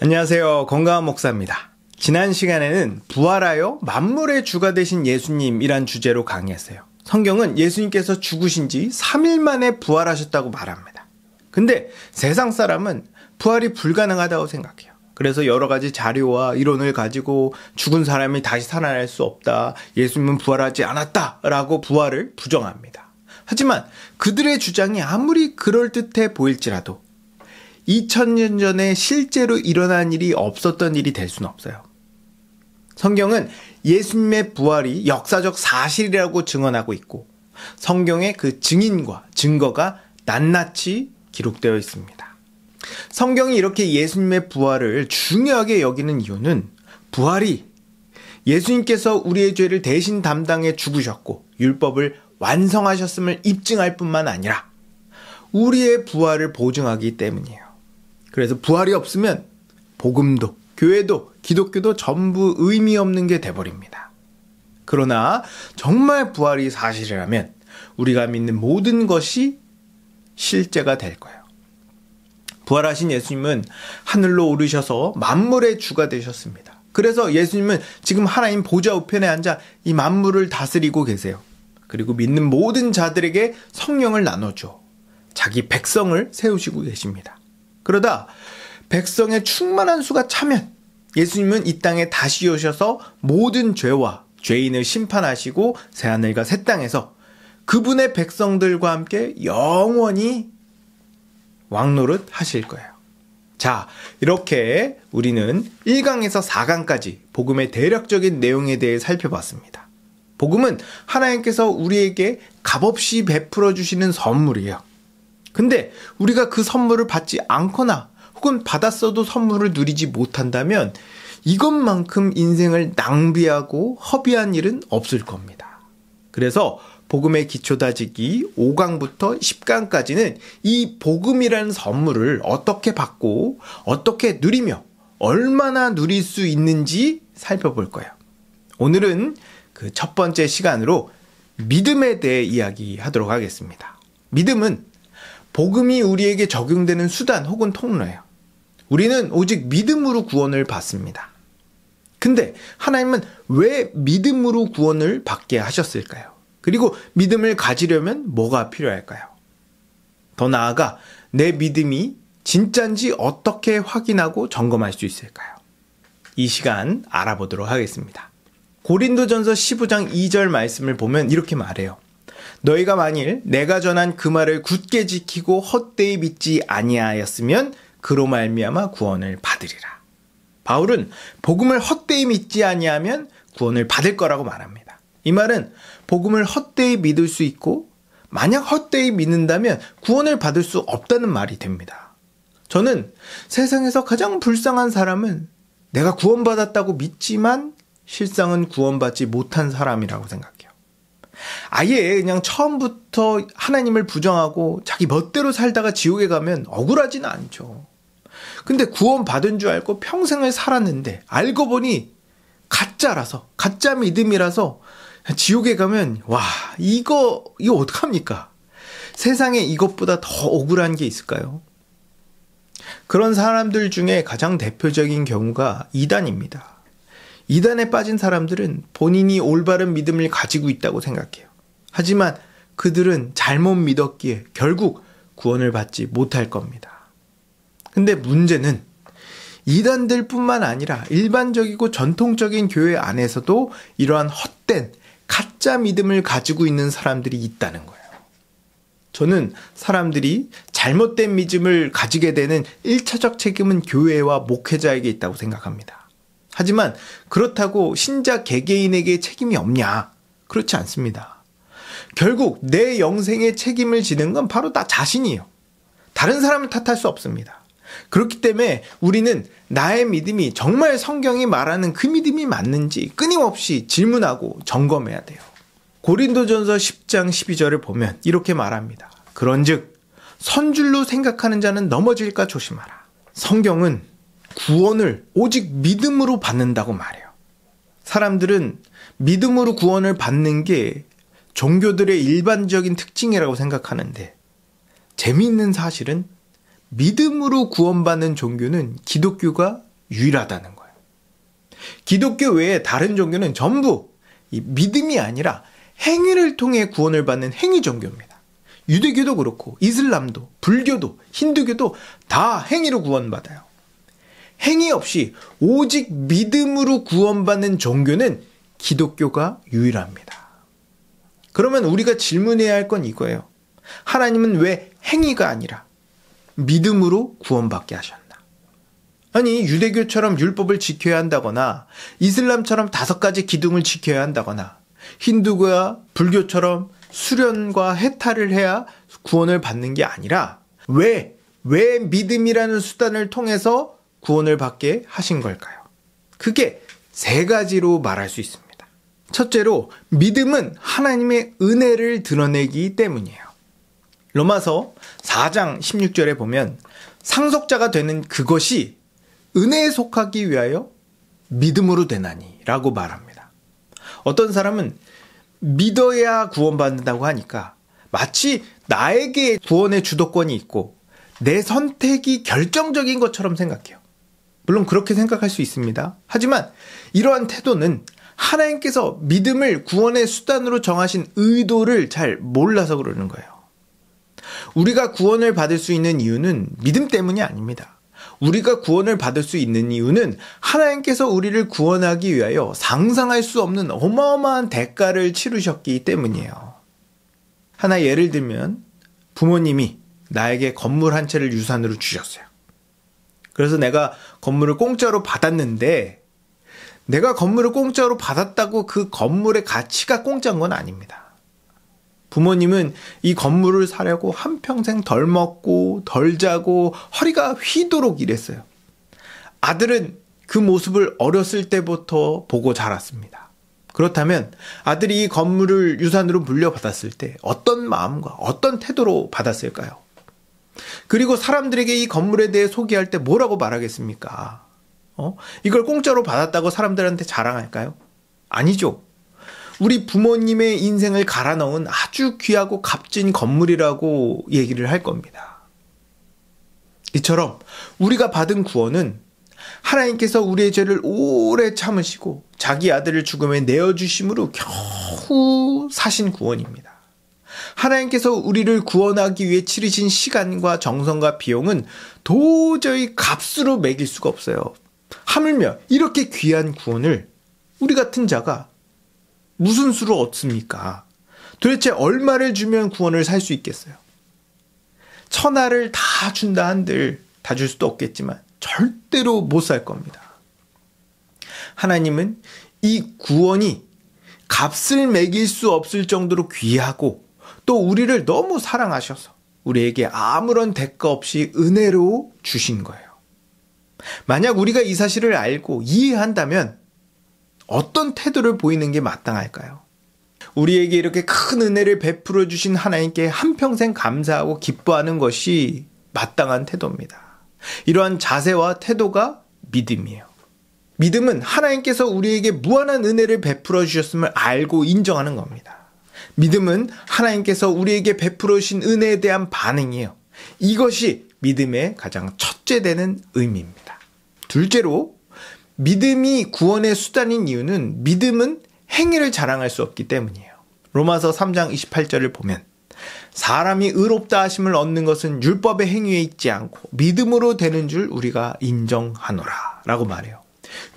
안녕하세요. 건강한 목사입니다. 지난 시간에는 부활하여 만물의 주가 되신 예수님이란 주제로 강의했어요. 성경은 예수님께서 죽으신 지 3일 만에 부활하셨다고 말합니다. 근데 세상 사람은 부활이 불가능하다고 생각해요. 그래서 여러 가지 자료와 이론을 가지고 죽은 사람이 다시 살아날 수 없다, 예수님은 부활하지 않았다라고 부활을 부정합니다. 하지만 그들의 주장이 아무리 그럴듯해 보일지라도 2000년 전에 실제로 일어난 일이 없었던 일이 될 수는 없어요. 성경은 예수님의 부활이 역사적 사실이라고 증언하고 있고 성경의 그 증인과 증거가 낱낱이 기록되어 있습니다. 성경이 이렇게 예수님의 부활을 중요하게 여기는 이유는 부활이 예수님께서 우리의 죄를 대신 담당해 죽으셨고 율법을 완성하셨음을 입증할 뿐만 아니라 우리의 부활을 보증하기 때문이에요. 그래서 부활이 없으면 복음도, 교회도, 기독교도 전부 의미 없는 게 돼버립니다. 그러나 정말 부활이 사실이라면 우리가 믿는 모든 것이 실제가 될 거예요. 부활하신 예수님은 하늘로 오르셔서 만물의 주가 되셨습니다. 그래서 예수님은 지금 하나님 보좌 우편에 앉아 이 만물을 다스리고 계세요. 그리고 믿는 모든 자들에게 성령을 나눠줘 자기 백성을 세우시고 계십니다. 그러다 백성의 충만한 수가 차면 예수님은 이 땅에 다시 오셔서 모든 죄와 죄인을 심판하시고 새하늘과 새 땅에서 그분의 백성들과 함께 영원히 왕노릇 하실 거예요. 자, 이렇게 우리는 1강에서 4강까지 복음의 대략적인 내용에 대해 살펴봤습니다. 복음은 하나님께서 우리에게 값없이 베풀어 주시는 선물이에요. 근데 우리가 그 선물을 받지 않거나 혹은 받았어도 선물을 누리지 못한다면 이것만큼 인생을 낭비하고 허비한 일은 없을 겁니다. 그래서 복음의 기초 다지기 5강부터 10강까지는 이 복음이라는 선물을 어떻게 받고 어떻게 누리며 얼마나 누릴 수 있는지 살펴볼 거예요. 오늘은 그 첫 번째 시간으로 믿음에 대해 이야기하도록 하겠습니다. 믿음은 복음이 우리에게 적용되는 수단 혹은 통로예요. 우리는 오직 믿음으로 구원을 받습니다. 근데 하나님은 왜 믿음으로 구원을 받게 하셨을까요? 그리고 믿음을 가지려면 뭐가 필요할까요? 더 나아가 내 믿음이 진짜인지 어떻게 확인하고 점검할 수 있을까요? 이 시간 알아보도록 하겠습니다. 고린도전서 15장 2절 말씀을 보면 이렇게 말해요. 너희가 만일 내가 전한 그 말을 굳게 지키고 헛되이 믿지 아니하였으면 그로 말미암아 구원을 받으리라. 바울은 복음을 헛되이 믿지 아니하면 구원을 받을 거라고 말합니다. 이 말은 복음을 헛되이 믿을 수 있고 만약 헛되이 믿는다면 구원을 받을 수 없다는 말이 됩니다. 저는 세상에서 가장 불쌍한 사람은 내가 구원받았다고 믿지만 실상은 구원받지 못한 사람이라고 생각해요. 아예 그냥 처음부터 하나님을 부정하고 자기 멋대로 살다가 지옥에 가면 억울하지는 않죠. 근데 구원받은 줄 알고 평생을 살았는데 알고 보니 가짜라서, 가짜 믿음이라서 지옥에 가면 와, 이거 어떡합니까? 세상에 이것보다 더 억울한 게 있을까요? 그런 사람들 중에 가장 대표적인 경우가 이단입니다. 이단에 빠진 사람들은 본인이 올바른 믿음을 가지고 있다고 생각해요. 하지만 그들은 잘못 믿었기에 결국 구원을 받지 못할 겁니다. 근데 문제는 이단들 뿐만 아니라 일반적이고 전통적인 교회 안에서도 이러한 헛된 가짜 믿음을 가지고 있는 사람들이 있다는 거예요. 저는 사람들이 잘못된 믿음을 가지게 되는 1차적 책임은 교회와 목회자에게 있다고 생각합니다. 하지만 그렇다고 신자 개개인에게 책임이 없냐? 그렇지 않습니다. 결국 내 영생에 책임을 지는 건 바로 나 자신이에요. 다른 사람을 탓할 수 없습니다. 그렇기 때문에 우리는 나의 믿음이 정말 성경이 말하는 그 믿음이 맞는지 끊임없이 질문하고 점검해야 돼요. 고린도전서 10장 12절을 보면 이렇게 말합니다. 그런즉 선줄로 생각하는 자는 넘어질까 조심하라. 성경은 구원을 오직 믿음으로 받는다고 말해요. 사람들은 믿음으로 구원을 받는 게 종교들의 일반적인 특징이라고 생각하는데 재미있는 사실은 믿음으로 구원받는 종교는 기독교가 유일하다는 거예요. 기독교 외에 다른 종교는 전부 이 믿음이 아니라 행위를 통해 구원을 받는 행위 종교입니다. 유대교도 그렇고 이슬람도 불교도 힌두교도 다 행위로 구원받아요. 행위 없이 오직 믿음으로 구원받는 종교는 기독교가 유일합니다. 그러면 우리가 질문해야 할 건 이거예요. 하나님은 왜 행위가 아니라 믿음으로 구원받게 하셨나? 아니, 유대교처럼 율법을 지켜야 한다거나 이슬람처럼 5가지 기둥을 지켜야 한다거나 힌두교와 불교처럼 수련과 해탈을 해야 구원을 받는 게 아니라 왜 믿음이라는 수단을 통해서 구원을 받게 하신 걸까요? 그게 3가지로 말할 수 있습니다. 첫째로 믿음은 하나님의 은혜를 드러내기 때문이에요. 로마서 4장 16절에 보면 상속자가 되는 그것이 은혜에 속하기 위하여 믿음으로 되나니 라고 말합니다. 어떤 사람은 믿어야 구원받는다고 하니까 마치 나에게 구원의 주도권이 있고 내 선택이 결정적인 것처럼 생각해요. 물론 그렇게 생각할 수 있습니다. 하지만 이러한 태도는 하나님께서 믿음을 구원의 수단으로 정하신 의도를 잘 몰라서 그러는 거예요. 우리가 구원을 받을 수 있는 이유는 믿음 때문이 아닙니다. 우리가 구원을 받을 수 있는 이유는 하나님께서 우리를 구원하기 위하여 상상할 수 없는 어마어마한 대가를 치르셨기 때문이에요. 하나 예를 들면 부모님이 나에게 건물 한 채를 유산으로 주셨어요. 그래서 내가 건물을 공짜로 받았는데 내가 건물을 공짜로 받았다고 그 건물의 가치가 공짜인 건 아닙니다. 부모님은 이 건물을 사려고 한평생 덜 먹고 덜 자고 허리가 휘도록 일했어요. 아들은 그 모습을 어렸을 때부터 보고 자랐습니다. 그렇다면 아들이 이 건물을 유산으로 물려받았을 때 어떤 마음과 어떤 태도로 받았을까요? 그리고 사람들에게 이 건물에 대해 소개할 때 뭐라고 말하겠습니까? 이걸 공짜로 받았다고 사람들한테 자랑할까요? 아니죠. 우리 부모님의 인생을 갈아 넣은 아주 귀하고 값진 건물이라고 얘기를 할 겁니다. 이처럼 우리가 받은 구원은 하나님께서 우리의 죄를 오래 참으시고 자기 아들을 죽음에 내어주심으로 겨우 사신 구원입니다. 하나님께서 우리를 구원하기 위해 치르신 시간과 정성과 비용은 도저히 값으로 매길 수가 없어요. 하물며 이렇게 귀한 구원을 우리 같은 자가 무슨 수로 얻습니까? 도대체 얼마를 주면 구원을 살 수 있겠어요? 천하를 다 준다 한들 다 줄 수도 없겠지만 절대로 못 살 겁니다. 하나님은 이 구원이 값을 매길 수 없을 정도로 귀하고 또 우리를 너무 사랑하셔서 우리에게 아무런 대가 없이 은혜로 주신 거예요. 만약 우리가 이 사실을 알고 이해한다면 어떤 태도를 보이는 게 마땅할까요? 우리에게 이렇게 큰 은혜를 베풀어 주신 하나님께 한평생 감사하고 기뻐하는 것이 마땅한 태도입니다. 이러한 자세와 태도가 믿음이에요. 믿음은 하나님께서 우리에게 무한한 은혜를 베풀어 주셨음을 알고 인정하는 겁니다. 믿음은 하나님께서 우리에게 베풀어 주신 은혜에 대한 반응이에요. 이것이 믿음의 가장 첫째 되는 의미입니다. 둘째로 믿음이 구원의 수단인 이유는 믿음은 행위를 자랑할 수 없기 때문이에요. 로마서 3장 28절을 보면 사람이 의롭다 하심을 얻는 것은 율법의 행위에 있지 않고 믿음으로 되는 줄 우리가 인정하노라 라고 말해요.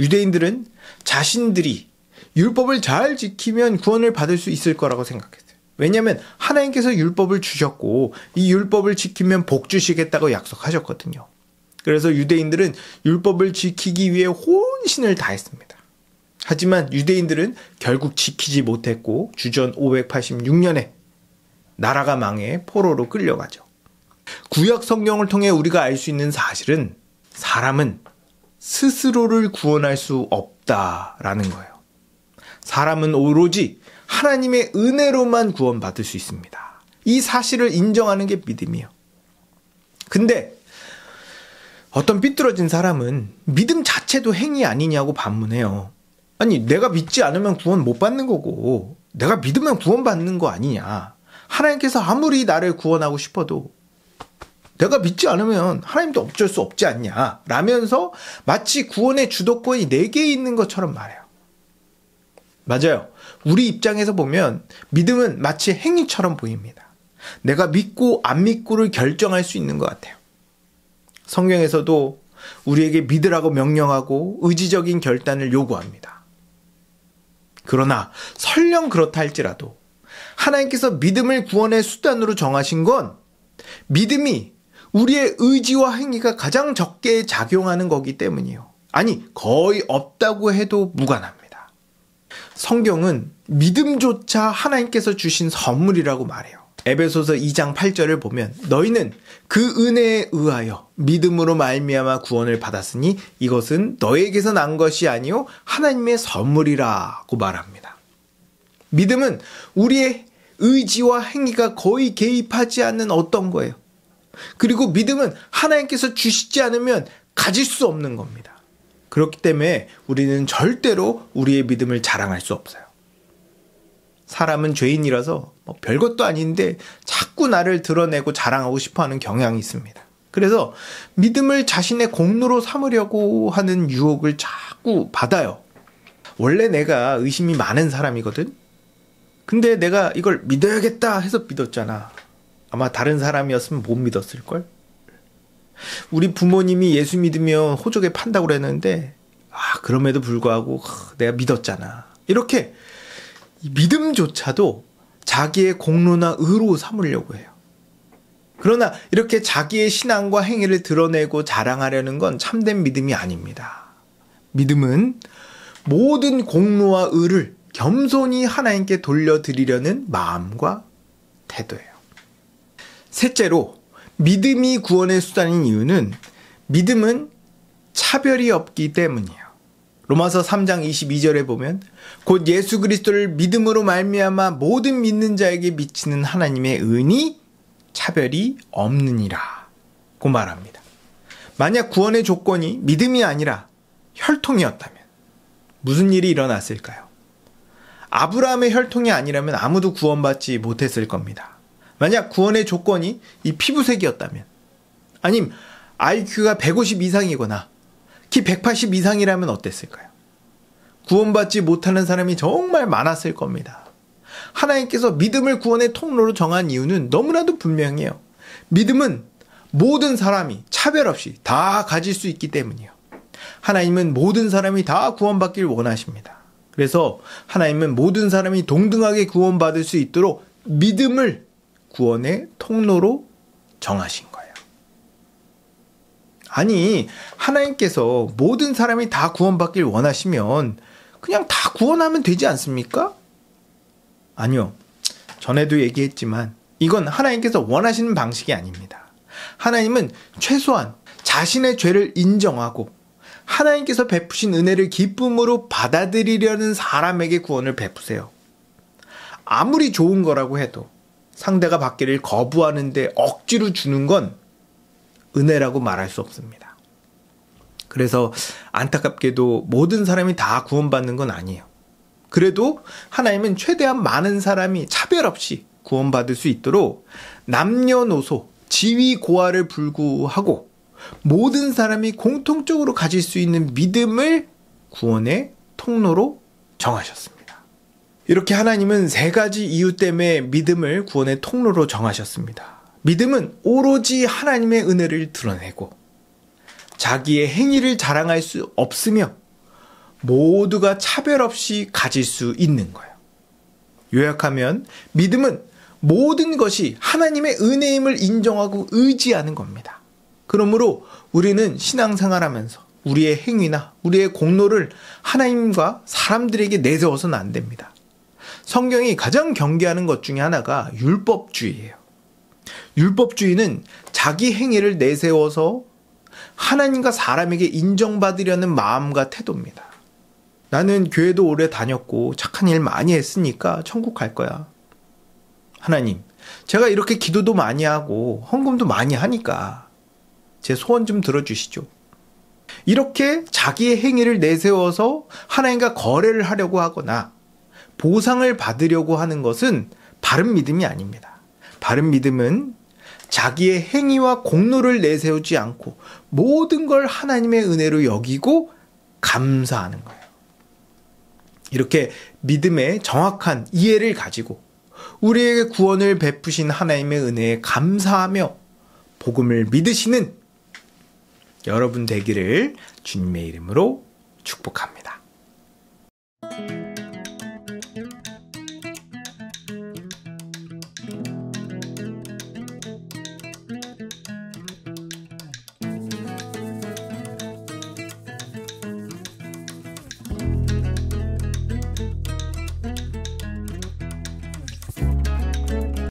유대인들은 자신들이 율법을 잘 지키면 구원을 받을 수 있을 거라고 생각했어요. 왜냐하면 하나님께서 율법을 주셨고 이 율법을 지키면 복 주시겠다고 약속하셨거든요. 그래서 유대인들은 율법을 지키기 위해 혼신을 다했습니다. 하지만 유대인들은 결국 지키지 못했고 주전 586년에 나라가 망해 포로로 끌려가죠. 구약 성경을 통해 우리가 알 수 있는 사실은 사람은 스스로를 구원할 수 없다라는 거예요. 사람은 오로지 하나님의 은혜로만 구원받을 수 있습니다. 이 사실을 인정하는 게 믿음이에요. 근데 어떤 삐뚤어진 사람은 믿음 자체도 행위 아니냐고 반문해요. 아니, 내가 믿지 않으면 구원 못 받는 거고 내가 믿으면 구원 받는 거 아니냐. 하나님께서 아무리 나를 구원하고 싶어도 내가 믿지 않으면 하나님도 어쩔 수 없지 않냐 라면서 마치 구원의 주도권이 내게 있는 것처럼 말해요. 맞아요. 우리 입장에서 보면 믿음은 마치 행위처럼 보입니다. 내가 믿고 안 믿고를 결정할 수 있는 것 같아요. 성경에서도 우리에게 믿으라고 명령하고 의지적인 결단을 요구합니다. 그러나 설령 그렇다 할지라도 하나님께서 믿음을 구원의 수단으로 정하신 건 믿음이 우리의 의지와 행위가 가장 적게 작용하는 거기 때문이에요. 아니, 거의 없다고 해도 무관합니다. 성경은 믿음조차 하나님께서 주신 선물이라고 말해요. 에베소서 2장 8절을 보면 너희는 그 은혜에 의하여 믿음으로 말미암아 구원을 받았으니 이것은 너에게서 난 것이 아니요 하나님의 선물이라고 말합니다. 믿음은 우리의 의지와 행위가 거의 개입하지 않는 어떤 거예요. 그리고 믿음은 하나님께서 주시지 않으면 가질 수 없는 겁니다. 그렇기 때문에 우리는 절대로 우리의 믿음을 자랑할 수 없어요. 사람은 죄인이라서 별것도 아닌데 자꾸 나를 드러내고 자랑하고 싶어하는 경향이 있습니다. 그래서 믿음을 자신의 공로로 삼으려고 하는 유혹을 자꾸 받아요. 원래 내가 의심이 많은 사람이거든. 근데 내가 이걸 믿어야겠다 해서 믿었잖아. 아마 다른 사람이었으면 못 믿었을걸? 우리 부모님이 예수 믿으면 호적에 판다고 그랬는데 그럼에도 불구하고 내가 믿었잖아. 이렇게 믿음조차도 자기의 공로나 의로 삼으려고 해요. 그러나 이렇게 자기의 신앙과 행위를 드러내고 자랑하려는 건 참된 믿음이 아닙니다. 믿음은 모든 공로와 의를 겸손히 하나님께 돌려드리려는 마음과 태도예요. 셋째로 믿음이 구원의 수단인 이유는 믿음은 차별이 없기 때문이에요. 로마서 3장 22절에 보면 곧 예수 그리스도를 믿음으로 말미암아 모든 믿는 자에게 미치는 하나님의 은이 차별이 없느니라 고 말합니다. 만약 구원의 조건이 믿음이 아니라 혈통이었다면 무슨 일이 일어났을까요? 아브라함의 혈통이 아니라면 아무도 구원받지 못했을 겁니다. 만약 구원의 조건이 이 피부색이었다면, 아님 IQ가 150 이상이거나 키 180 이상이라면 어땠을까요? 구원받지 못하는 사람이 정말 많았을 겁니다. 하나님께서 믿음을 구원의 통로로 정한 이유는 너무나도 분명해요. 믿음은 모든 사람이 차별 없이 다 가질 수 있기 때문이에요. 하나님은 모든 사람이 다 구원받길 원하십니다. 그래서 하나님은 모든 사람이 동등하게 구원받을 수 있도록 믿음을 구원의 통로로 정하신 거예요. 아니, 하나님께서 모든 사람이 다 구원받길 원하시면 그냥 다 구원하면 되지 않습니까? 아니요. 전에도 얘기했지만 이건 하나님께서 원하시는 방식이 아닙니다. 하나님은 최소한 자신의 죄를 인정하고 하나님께서 베푸신 은혜를 기쁨으로 받아들이려는 사람에게 구원을 베푸세요. 아무리 좋은 거라고 해도 상대가 받기를 거부하는데 억지로 주는 건 은혜라고 말할 수 없습니다. 그래서 안타깝게도 모든 사람이 다 구원받는 건 아니에요. 그래도 하나님은 최대한 많은 사람이 차별 없이 구원받을 수 있도록 남녀노소, 지위 고하를 불구하고 모든 사람이 공통적으로 가질 수 있는 믿음을 구원의 통로로 정하셨습니다. 이렇게 하나님은 세 가지 이유 때문에 믿음을 구원의 통로로 정하셨습니다. 믿음은 오로지 하나님의 은혜를 드러내고 자기의 행위를 자랑할 수 없으며 모두가 차별 없이 가질 수 있는 거예요. 요약하면 믿음은 모든 것이 하나님의 은혜임을 인정하고 의지하는 겁니다. 그러므로 우리는 신앙생활하면서 우리의 행위나 우리의 공로를 하나님과 사람들에게 내세워서는 안 됩니다. 성경이 가장 경계하는 것 중에 하나가 율법주의예요. 율법주의는 자기 행위를 내세워서 하나님과 사람에게 인정받으려는 마음과 태도입니다. 나는 교회도 오래 다녔고 착한 일 많이 했으니까 천국 갈 거야. 하나님, 제가 이렇게 기도도 많이 하고 헌금도 많이 하니까 제 소원 좀 들어주시죠. 이렇게 자기의 행위를 내세워서 하나님과 거래를 하려고 하거나 보상을 받으려고 하는 것은 바른 믿음이 아닙니다. 바른 믿음은 자기의 행위와 공로를 내세우지 않고 모든 걸 하나님의 은혜로 여기고 감사하는 거예요. 이렇게 믿음의 정확한 이해를 가지고 우리에게 구원을 베푸신 하나님의 은혜에 감사하며 복음을 믿으시는 여러분 되기를 주님의 이름으로 축복합니다.